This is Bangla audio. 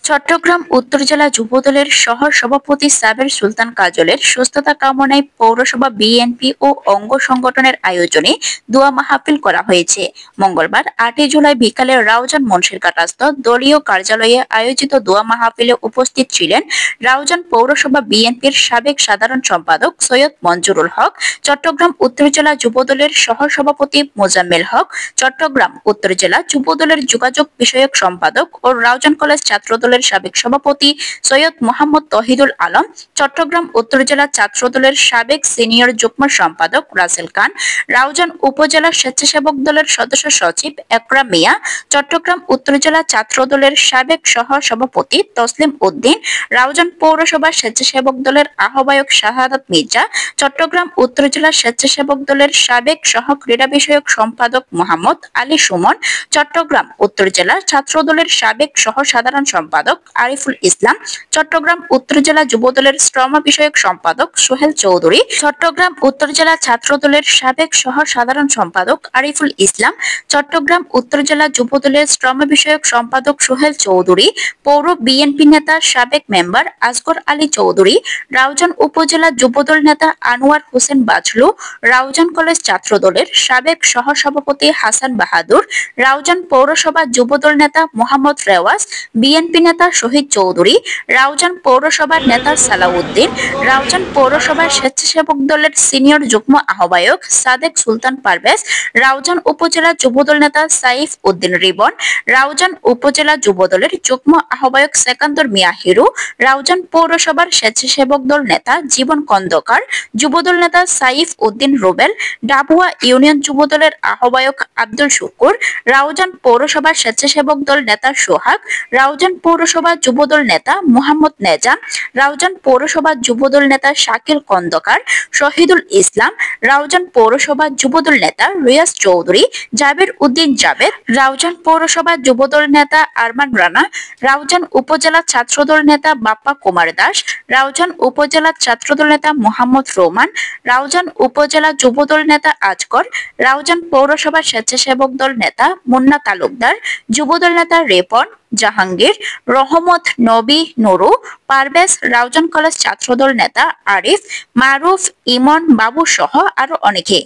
চট্টগ্রাম উত্তর জেলা যুবদলের সহ সভাপতি সাবের সুলতান কাজলের সুস্থতা কামনায় পৌরসভা বিএনপি ও অঙ্গ সংগঠনের আয়োজনে দোয়া মাহফিল করা হয়েছে। মঙ্গলবার 8 জুলাই বিকালে রাউজান মুন্সিরঘাটস্থ দলীয় কার্যালয়ে আয়োজিত দোয়া মাহফিলে উপস্থিত ছিলেন রাউজান পৌরসভা বিএনপির সাবেক সাধারণ সম্পাদক সৈয়দ মঞ্জুরুল হক, চট্টগ্রাম উত্তর জেলা যুবদলের সহ সভাপতি মোজাম্মেল হক, চট্টগ্রাম উত্তর জেলা যুবদলের যোগাযোগ বিষয়ক সম্পাদক ও রাউজান কলেজ ছাত্রদলের সাবেক সভাপতি সৈয়দ মোহাম্মদ তহিদুল আলম, চট্টগ্রাম উত্তর জেলা ছাত্রদলের সাবেক সিনিয়র যুগ্ম সম্পাদক রাসেল খান, রাউজান উপজেলা স্বেচ্ছাসেবক দলের সদস্য সচিব একরাম মিয়া, চট্টগ্রাম উত্তর জেলা ছাত্রদলের সাবেক সহ সভাপতি তসলিম উদ্দিন, রাউজান পৌরসভা স্বেচ্ছাসেবক দলের আহ্বায়ক শাহাদাত মির্জা, চট্টগ্রাম উত্তর জেলা স্বেচ্ছাসেবক দলের সাবেক সহ ক্রীড়া বিষয়ক সম্পাদক মোহাম্মদ আলী সুমন, চট্টগ্রাম উত্তর জেলা ছাত্রদলের সাবেক সহ সাধারণ সম্পাদক আরিফুল ইসলাম, চট্টগ্রাম উত্তর জেলা যুবদলের শ্রম বিষয়ক সম্পাদক সোহেল চৌধুরী, চট্টগ্রাম উত্তর জেলা ছাত্রদলের সাবেক সহ সাধারণ সম্পাদক আরিফুল ইসলাম, চট্টগ্রাম উত্তর জেলা যুবদলের শ্রম বিষয়ক সম্পাদক সোহেল চৌধুরী, পৌর বিএনপি নেতা সাবেক মেম্বার আসগর আলী চৌধুরী, রাউজান উপজেলা যুবদল নেতা আনোয়ার হোসেন বাজলু, রাউজান কলেজ ছাত্রদলের সাবেক সহ সভাপতি হাসান বাহাদুর, রাউজান পৌরসভা যুবদল নেতা মোহাম্মদ রেওয়াজ, বিএনপি নেতা শহীদ চৌধুরী, রাউজান পৌরসভার নেতা সালাউদ্দিন, রাউজান পৌরসভার স্বেচ্ছাসেবক দলের সিনিয়র যুগ্ম আহ্বায়ক সাদেক সুলতান পারভেজ, রাউজান উপজেলা যুবদল নেতা সাইফ উদ্দিন রিবন, রাউজান উপজেলা যুবদলের যুগ্ম আহ্বায়ক সেকান্দর মিয়া হিরু, রাউজান পৌরসভার স্বেচ্ছাসেবক দল নেতা জীবন খন্দকার, যুবদল নেতা সাইফ উদ্দিন রুবেল, ডাবুয়া ইউনিয়ন যুবদলের আহ্বায়ক আব্দুল শুকুর, রাউজান পৌরসভার স্বেচ্ছাসেবক দল নেতা সোহাগ, রাউজান পৌরসভা যুবদল নেতা মোহাম্মদ নেজাম, রাউজান পৌরসভা যুবদল নেতা শাকিল খন্দকার, শহীদুল ইসলাম, রাউজান পৌরসভা যুবদল নেতা রিয়াজ চৌধুরী, জাবের উদ্দিন জাবেদ, রাউজান পৌরসভা যুবদল নেতা আরমান রানা, রাউজান উপজেলা ছাত্রদল নেতা বাপ্পা কুমার দাস, রাউজান উপজেলা ছাত্রদল নেতা মোহাম্মদ রোমান, রাউজান উপজেলা যুবদল নেতা আজগর, রাউজান পৌরসভা স্বেচ্ছাসেবক দল নেতা মুন্না তালুকদার, যুবদল নেতা রেপন জাহাঙ্গীর, রহমত নবী নুরু, পারভেজ, রাউজান কলেজ ছাত্রদল নেতা আরিফ, মারুফ, ইমন বাবু সহ আরো অনেকে।